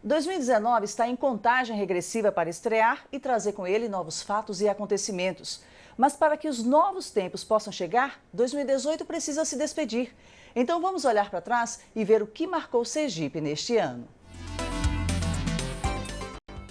2019 está em contagem regressiva para estrear e trazer com ele novos fatos e acontecimentos. Mas para que os novos tempos possam chegar, 2018 precisa se despedir. Então vamos olhar para trás e ver o que marcou Sergipe neste ano.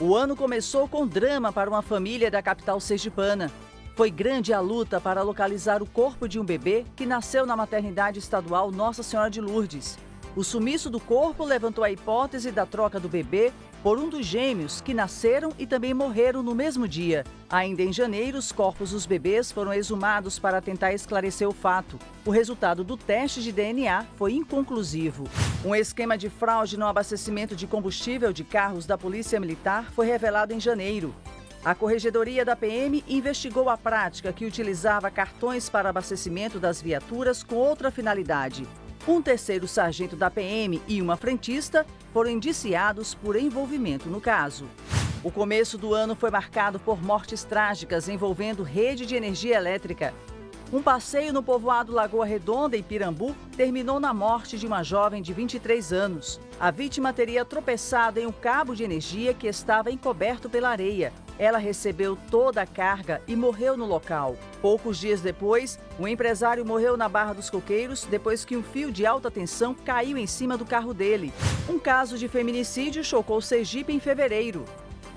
O ano começou com drama para uma família da capital sergipana. Foi grande a luta para localizar o corpo de um bebê que nasceu na maternidade estadual Nossa Senhora de Lourdes. O sumiço do corpo levantou a hipótese da troca do bebê por um dos gêmeos que nasceram e também morreram no mesmo dia. Ainda em janeiro, os corpos dos bebês foram exumados para tentar esclarecer o fato. O resultado do teste de DNA foi inconclusivo. Um esquema de fraude no abastecimento de combustível de carros da Polícia Militar foi revelado em janeiro. A Corregedoria da PM investigou a prática que utilizava cartões para abastecimento das viaturas com outra finalidade. Um terceiro sargento da PM e uma frentista foram indiciados por envolvimento no caso. O começo do ano foi marcado por mortes trágicas envolvendo rede de energia elétrica. Um passeio no povoado Lagoa Redonda, em Pirambu, terminou na morte de uma jovem de 23 anos. A vítima teria tropeçado em um cabo de energia que estava encoberto pela areia. Ela recebeu toda a carga e morreu no local. Poucos dias depois, um empresário morreu na Barra dos Coqueiros depois que um fio de alta tensão caiu em cima do carro dele. Um caso de feminicídio chocou Sergipe em fevereiro.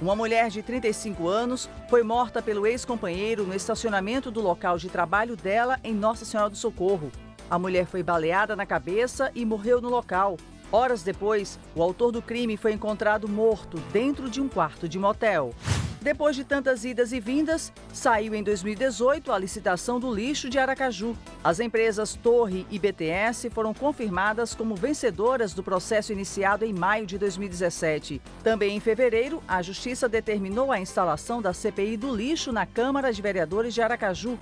Uma mulher de 35 anos foi morta pelo ex-companheiro no estacionamento do local de trabalho dela em Nossa Senhora do Socorro. A mulher foi baleada na cabeça e morreu no local. Horas depois, o autor do crime foi encontrado morto dentro de um quarto de motel. Depois de tantas idas e vindas, saiu em 2018 a licitação do lixo de Aracaju. As empresas Torre e BTS foram confirmadas como vencedoras do processo iniciado em maio de 2017. Também em fevereiro, a Justiça determinou a instalação da CPI do lixo na Câmara de Vereadores de Aracaju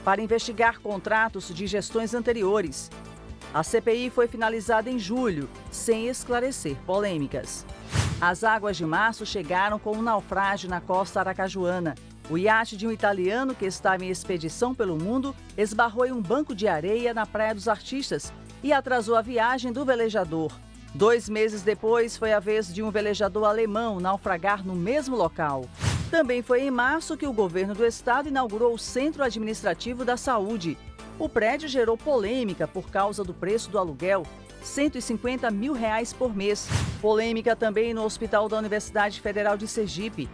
para investigar contratos de gestões anteriores. A CPI foi finalizada em julho, sem esclarecer polêmicas. As águas de março chegaram com um naufrágio na costa aracajuana. O iate de um italiano que estava em expedição pelo mundo esbarrou em um banco de areia na Praia dos Artistas e atrasou a viagem do velejador. 2 meses depois, foi a vez de um velejador alemão naufragar no mesmo local. Também foi em março que o governo do estado inaugurou o Centro Administrativo da Saúde. O prédio gerou polêmica por causa do preço do aluguel, R$150 mil por mês. Polêmica também no Hospital da Universidade Federal de Sergipe.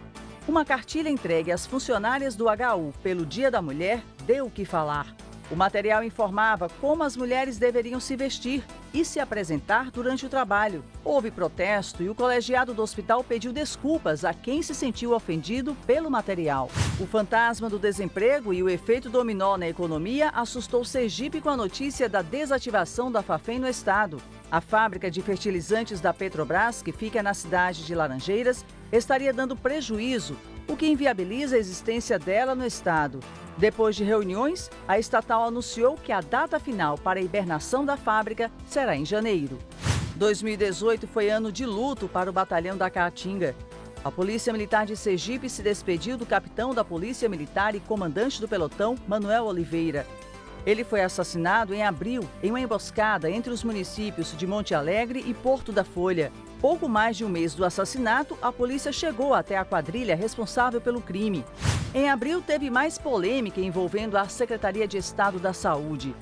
Uma cartilha entregue às funcionárias do HU pelo Dia da Mulher deu o que falar. O material informava como as mulheres deveriam se vestir e se apresentar durante o trabalho. Houve protesto e o colegiado do hospital pediu desculpas a quem se sentiu ofendido pelo material. O fantasma do desemprego e o efeito dominó na economia assustou Sergipe com a notícia da desativação da Fafem no estado. A fábrica de fertilizantes da Petrobras, que fica na cidade de Laranjeiras, estaria dando prejuízo, o que inviabiliza a existência dela no estado. Depois de reuniões, a estatal anunciou que a data final para a hibernação da fábrica será em janeiro. 2018 foi ano de luto para o batalhão da Caatinga. A Polícia Militar de Sergipe se despediu do capitão da Polícia Militar e comandante do pelotão, Manuel Oliveira. Ele foi assassinado em abril, em uma emboscada entre os municípios de Monte Alegre e Porto da Folha. Pouco mais de um mês do assassinato, a polícia chegou até a quadrilha responsável pelo crime. Em abril, teve mais polêmica envolvendo a Secretaria de Estado da Saúde.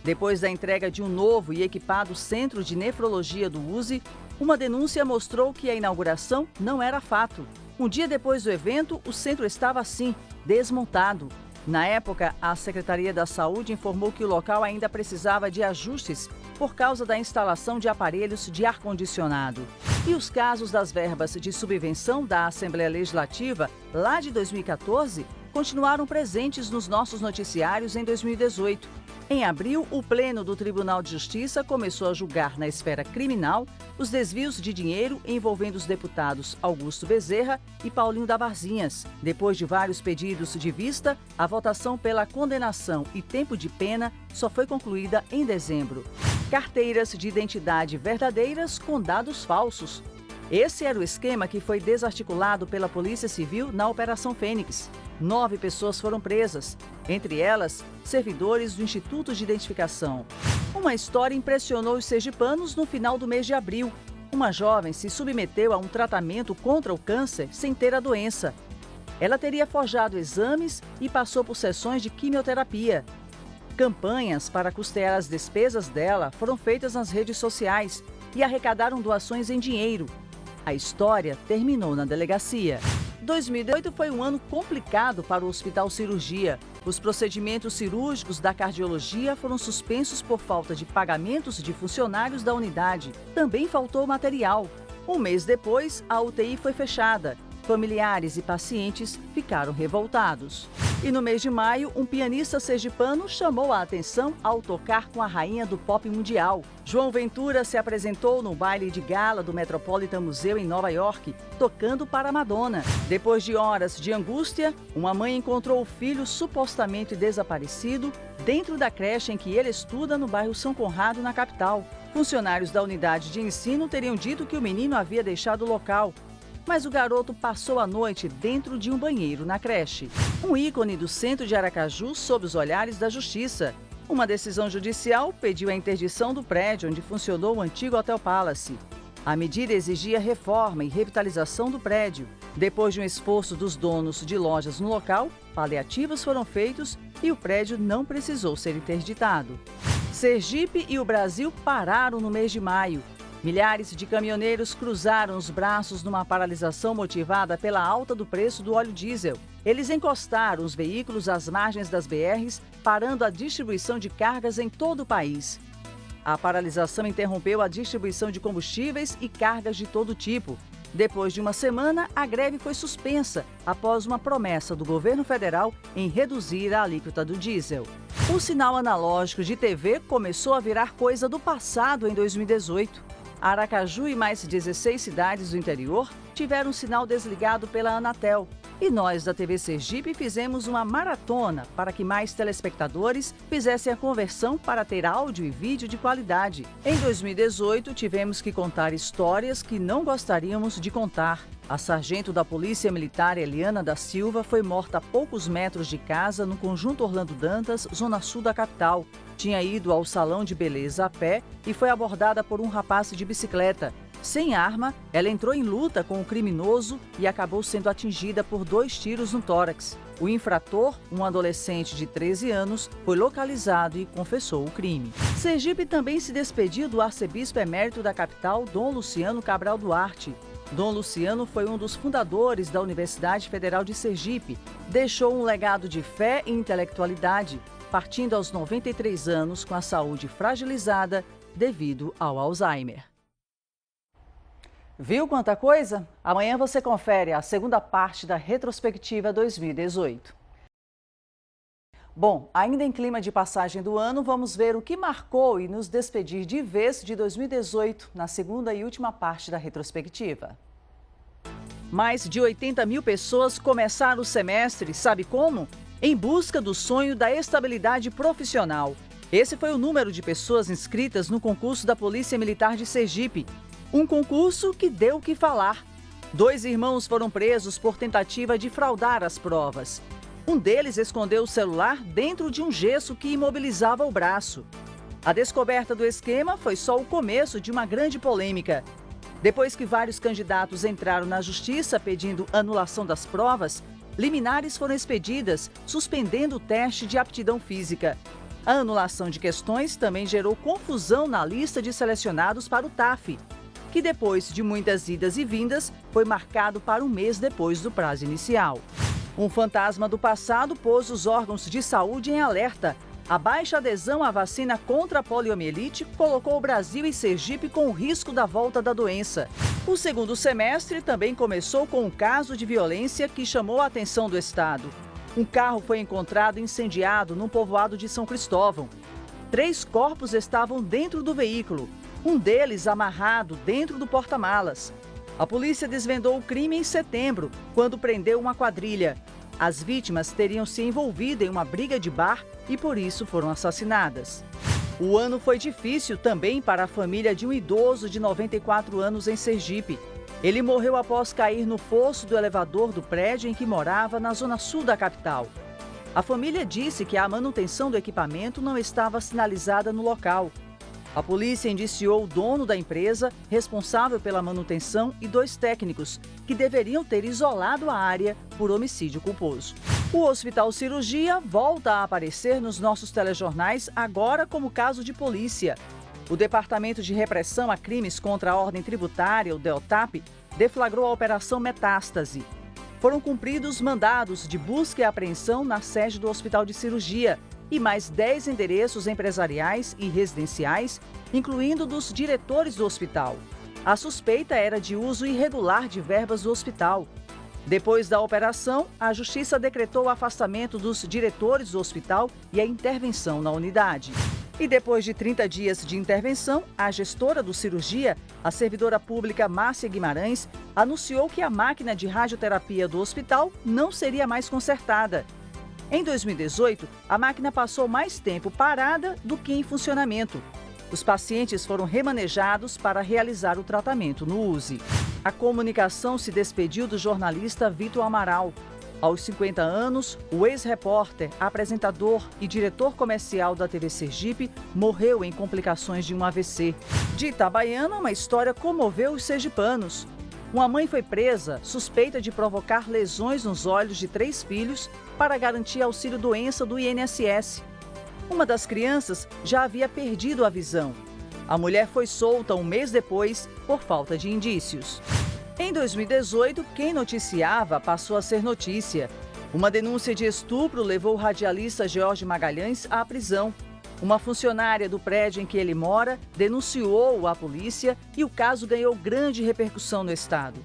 Depois da entrega de um novo e equipado Centro de Nefrologia do USE, uma denúncia mostrou que a inauguração não era fato. Um dia depois do evento, o centro estava assim, desmontado. Na época, a Secretaria da Saúde informou que o local ainda precisava de ajustes por causa da instalação de aparelhos de ar-condicionado. E os casos das verbas de subvenção da Assembleia Legislativa, lá de 2014, continuaram presentes nos nossos noticiários em 2018. Em abril, o Pleno do Tribunal de Justiça começou a julgar na esfera criminal os desvios de dinheiro envolvendo os deputados Augusto Bezerra e Paulinho da Varzinhas. Depois de vários pedidos de vista, a votação pela condenação e tempo de pena só foi concluída em dezembro. Carteiras de identidade verdadeiras com dados falsos. Esse era o esquema que foi desarticulado pela Polícia Civil na Operação Fênix. 9 pessoas foram presas, entre elas, servidores do Instituto de Identificação. Uma história impressionou os sergipanos no final do mês de abril. Uma jovem se submeteu a um tratamento contra o câncer sem ter a doença. Ela teria forjado exames e passou por sessões de quimioterapia. Campanhas para custear as despesas dela foram feitas nas redes sociais e arrecadaram doações em dinheiro. A história terminou na delegacia. 2018 foi um ano complicado para o Hospital Cirurgia. Os procedimentos cirúrgicos da cardiologia foram suspensos por falta de pagamentos de funcionários da unidade. Também faltou material. Um mês depois, a UTI foi fechada. Familiares e pacientes ficaram revoltados. E no mês de maio, um pianista sergipano chamou a atenção ao tocar com a rainha do pop mundial. João Ventura se apresentou no baile de gala do Metropolitan Museum em Nova York, tocando para Madonna. Depois de horas de angústia, uma mãe encontrou o filho supostamente desaparecido dentro da creche em que ele estuda no bairro São Conrado, na capital. Funcionários da unidade de ensino teriam dito que o menino havia deixado o local, mas o garoto passou a noite dentro de um banheiro na creche. Um ícone do centro de Aracaju sob os olhares da justiça. Uma decisão judicial pediu a interdição do prédio onde funcionou o antigo Hotel Palace. A medida exigia reforma e revitalização do prédio. Depois de um esforço dos donos de lojas no local, paliativos foram feitos e o prédio não precisou ser interditado. Sergipe e o Brasil pararam no mês de maio. Milhares de caminhoneiros cruzaram os braços numa paralisação motivada pela alta do preço do óleo diesel. Eles encostaram os veículos às margens das BRs, parando a distribuição de cargas em todo o país. A paralisação interrompeu a distribuição de combustíveis e cargas de todo tipo. Depois de uma semana, a greve foi suspensa após uma promessa do governo federal em reduzir a alíquota do diesel. O sinal analógico de TV começou a virar coisa do passado em 2018. Aracaju e mais 16 cidades do interior tiveram um sinal desligado pela Anatel. E nós, da TV Sergipe, fizemos uma maratona para que mais telespectadores fizessem a conversão para ter áudio e vídeo de qualidade. Em 2018, tivemos que contar histórias que não gostaríamos de contar. A sargento da Polícia Militar, Eliana da Silva, foi morta a poucos metros de casa no Conjunto Orlando Dantas, zona sul da capital. Tinha ido ao salão de beleza a pé e foi abordada por um rapaz de bicicleta. Sem arma, ela entrou em luta com o criminoso e acabou sendo atingida por 2 tiros no tórax. O infrator, um adolescente de 13 anos, foi localizado e confessou o crime. Sergipe também se despediu do arcebispo emérito da capital, Dom Luciano Cabral Duarte. Dom Luciano foi um dos fundadores da Universidade Federal de Sergipe. Deixou um legado de fé e intelectualidade, partindo aos 93 anos com a saúde fragilizada devido ao Alzheimer. Viu quanta coisa? Amanhã você confere a segunda parte da retrospectiva 2018. Bom, ainda em clima de passagem do ano, vamos ver o que marcou e nos despedir de vez de 2018 na segunda e última parte da retrospectiva. Mais de 80 mil pessoas começaram o semestre, sabe como? Em busca do sonho da estabilidade profissional. Esse foi o número de pessoas inscritas no concurso da Polícia Militar de Sergipe. Um concurso que deu o que falar. 2 irmãos foram presos por tentativa de fraudar as provas. Um deles escondeu o celular dentro de um gesso que imobilizava o braço. A descoberta do esquema foi só o começo de uma grande polêmica. Depois que vários candidatos entraram na justiça pedindo anulação das provas, liminares foram expedidas, suspendendo o teste de aptidão física. A anulação de questões também gerou confusão na lista de selecionados para o TAF, que depois de muitas idas e vindas, foi marcado para um mês depois do prazo inicial. Um fantasma do passado pôs os órgãos de saúde em alerta. A baixa adesão à vacina contra a poliomielite colocou o Brasil e Sergipe com o risco da volta da doença. O segundo semestre também começou com um caso de violência que chamou a atenção do Estado. Um carro foi encontrado incendiado no povoado de São Cristóvão. 3 corpos estavam dentro do veículo, um deles amarrado dentro do porta-malas. A polícia desvendou o crime em setembro, quando prendeu uma quadrilha. As vítimas teriam se envolvido em uma briga de bar e por isso foram assassinadas. O ano foi difícil também para a família de um idoso de 94 anos em Sergipe. Ele morreu após cair no fosso do elevador do prédio em que morava na zona sul da capital. A família disse que a manutenção do equipamento não estava sinalizada no local. A polícia indiciou o dono da empresa, responsável pela manutenção, e 2 técnicos, que deveriam ter isolado a área por homicídio culposo. O Hospital Cirurgia volta a aparecer nos nossos telejornais, agora como caso de polícia. O Departamento de Repressão a Crimes contra a Ordem Tributária, o DEOTAP, deflagrou a Operação Metástase. Foram cumpridos mandados de busca e apreensão na sede do Hospital de Cirurgia e mais 10 endereços empresariais e residenciais, incluindo dos diretores do hospital. A suspeita era de uso irregular de verbas do hospital. Depois da operação, a Justiça decretou o afastamento dos diretores do hospital e a intervenção na unidade. E depois de 30 dias de intervenção, a gestora do Cirurgia, a servidora pública Márcia Guimarães, anunciou que a máquina de radioterapia do hospital não seria mais consertada. Em 2018, a máquina passou mais tempo parada do que em funcionamento. Os pacientes foram remanejados para realizar o tratamento no USE. A comunicação se despediu do jornalista Vitor Amaral. Aos 50 anos, o ex-repórter, apresentador e diretor comercial da TV Sergipe morreu em complicações de um AVC. De Itabaiana, uma história comoveu os sergipanos. Uma mãe foi presa, suspeita de provocar lesões nos olhos de 3 filhos para garantir auxílio-doença do INSS. Uma das crianças já havia perdido a visão. A mulher foi solta um mês depois por falta de indícios. Em 2018, quem noticiava passou a ser notícia. Uma denúncia de estupro levou o radialista George Magalhães à prisão. Uma funcionária do prédio em que ele mora denunciou-o à polícia e o caso ganhou grande repercussão no estado.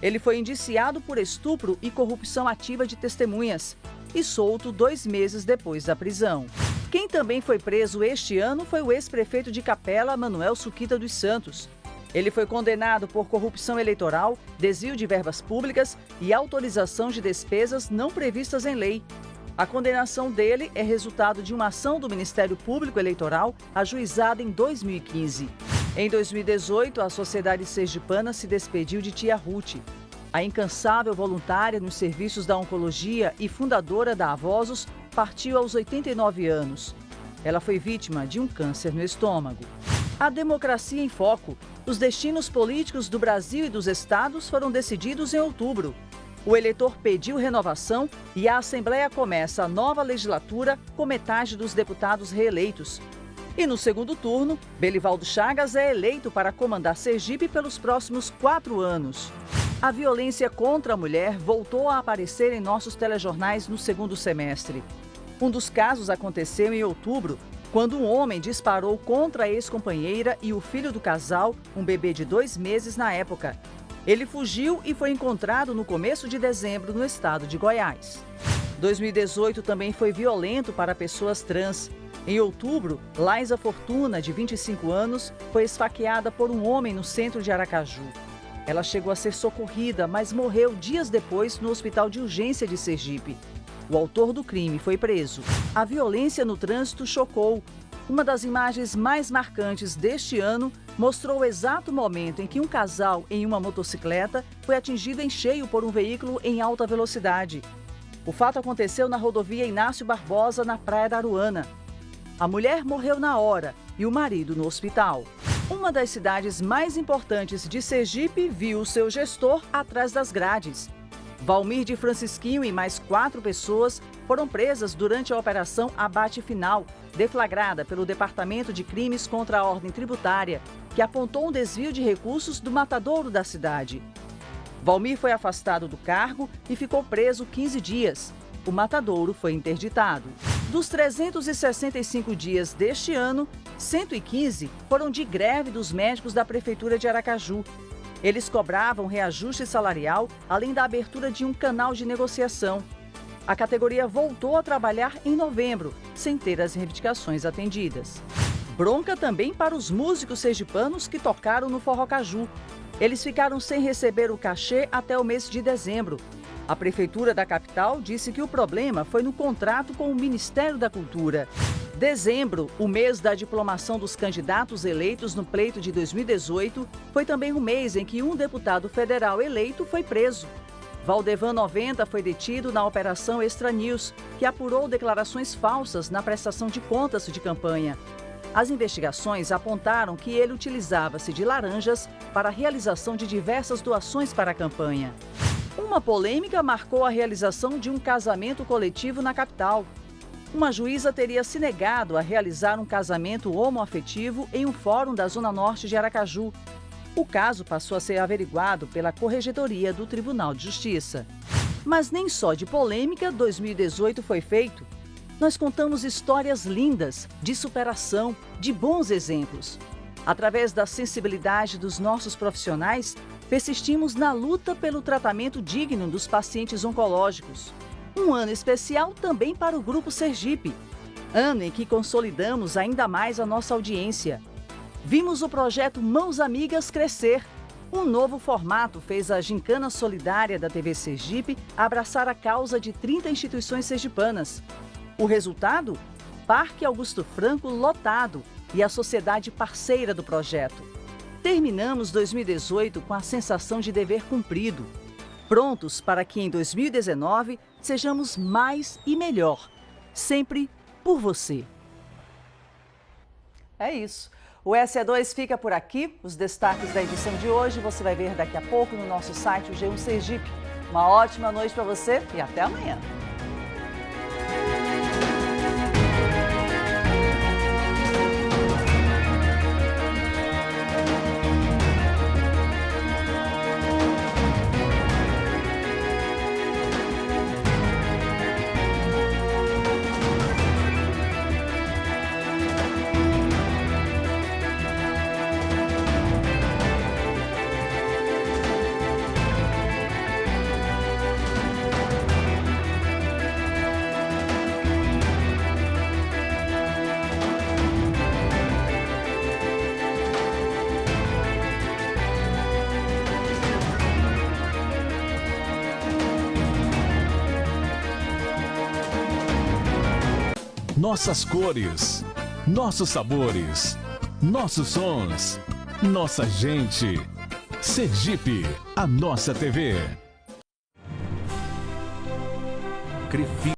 Ele foi indiciado por estupro e corrupção ativa de testemunhas e solto 2 meses depois da prisão. Quem também foi preso este ano foi o ex-prefeito de Capela, Manuel Suquita dos Santos. Ele foi condenado por corrupção eleitoral, desvio de verbas públicas e autorização de despesas não previstas em lei. A condenação dele é resultado de uma ação do Ministério Público Eleitoral ajuizada em 2015. Em 2018, a sociedade sergipana se despediu de tia Ruth. A incansável voluntária nos serviços da oncologia e fundadora da Avosos partiu aos 89 anos. Ela foi vítima de um câncer no estômago. A democracia em foco. Os destinos políticos do Brasil e dos estados foram decididos em outubro. O eleitor pediu renovação e a Assembleia começa a nova legislatura com metade dos deputados reeleitos. E no segundo turno, Belivaldo Chagas é eleito para comandar Sergipe pelos próximos 4 anos. A violência contra a mulher voltou a aparecer em nossos telejornais no segundo semestre. Um dos casos aconteceu em outubro, quando um homem disparou contra a ex-companheira e o filho do casal, um bebê de 2 meses na época. Ele fugiu e foi encontrado no começo de dezembro no estado de Goiás. 2018 também foi violento para pessoas trans. Em outubro, Laísa Fortuna, de 25 anos, foi esfaqueada por um homem no centro de Aracaju. Ela chegou a ser socorrida, mas morreu dias depois no Hospital de Urgência de Sergipe. O autor do crime foi preso. A violência no trânsito chocou. Uma das imagens mais marcantes deste ano mostrou o exato momento em que um casal em uma motocicleta foi atingido em cheio por um veículo em alta velocidade. O fato aconteceu na rodovia Inácio Barbosa, na Praia da Aruana. A mulher morreu na hora e o marido no hospital. Uma das cidades mais importantes de Sergipe viu o seu gestor atrás das grades. Valmir de Francisquinho e mais 4 pessoas foram presas durante a Operação Abate Final, deflagrada pelo Departamento de Crimes contra a Ordem Tributária, que apontou um desvio de recursos do matadouro da cidade. Valmir foi afastado do cargo e ficou preso 15 dias. O matadouro foi interditado. Dos 365 dias deste ano, 115 foram de greve dos médicos da Prefeitura de Aracaju. Eles cobravam reajuste salarial, além da abertura de um canal de negociação. A categoria voltou a trabalhar em novembro, sem ter as reivindicações atendidas. Bronca também para os músicos sergipanos que tocaram no Forró Caju. Eles ficaram sem receber o cachê até o mês de dezembro. A Prefeitura da capital disse que o problema foi no contrato com o Ministério da Cultura. Dezembro, o mês da diplomação dos candidatos eleitos no pleito de 2018, foi também o mês em que um deputado federal eleito foi preso. Valdevan 90 foi detido na Operação Extra News, que apurou declarações falsas na prestação de contas de campanha. As investigações apontaram que ele utilizava-se de laranjas para a realização de diversas doações para a campanha. Uma polêmica marcou a realização de um casamento coletivo na capital. Uma juíza teria se negado a realizar um casamento homoafetivo em um fórum da Zona Norte de Aracaju. O caso passou a ser averiguado pela Corregedoria do Tribunal de Justiça. Mas nem só de polêmica 2018 foi feito. Nós contamos histórias lindas, de superação, de bons exemplos. Através da sensibilidade dos nossos profissionais, persistimos na luta pelo tratamento digno dos pacientes oncológicos. Um ano especial também para o Grupo Sergipe. Ano em que consolidamos ainda mais a nossa audiência. Vimos o projeto Mãos Amigas crescer. Um novo formato fez a Gincana Solidária da TV Sergipe abraçar a causa de 30 instituições sergipanas. O resultado? Parque Augusto Franco lotado e a sociedade parceira do projeto. Terminamos 2018 com a sensação de dever cumprido. Prontos para que em 2019 sejamos mais e melhor. Sempre por você. É isso. O SE2 fica por aqui. Os destaques da edição de hoje você vai ver daqui a pouco no nosso site, o G1 Sergipe. Uma ótima noite para você e até amanhã. Nossas cores, nossos sabores, nossos sons, nossa gente. Sergipe, a nossa TV. Crefisa.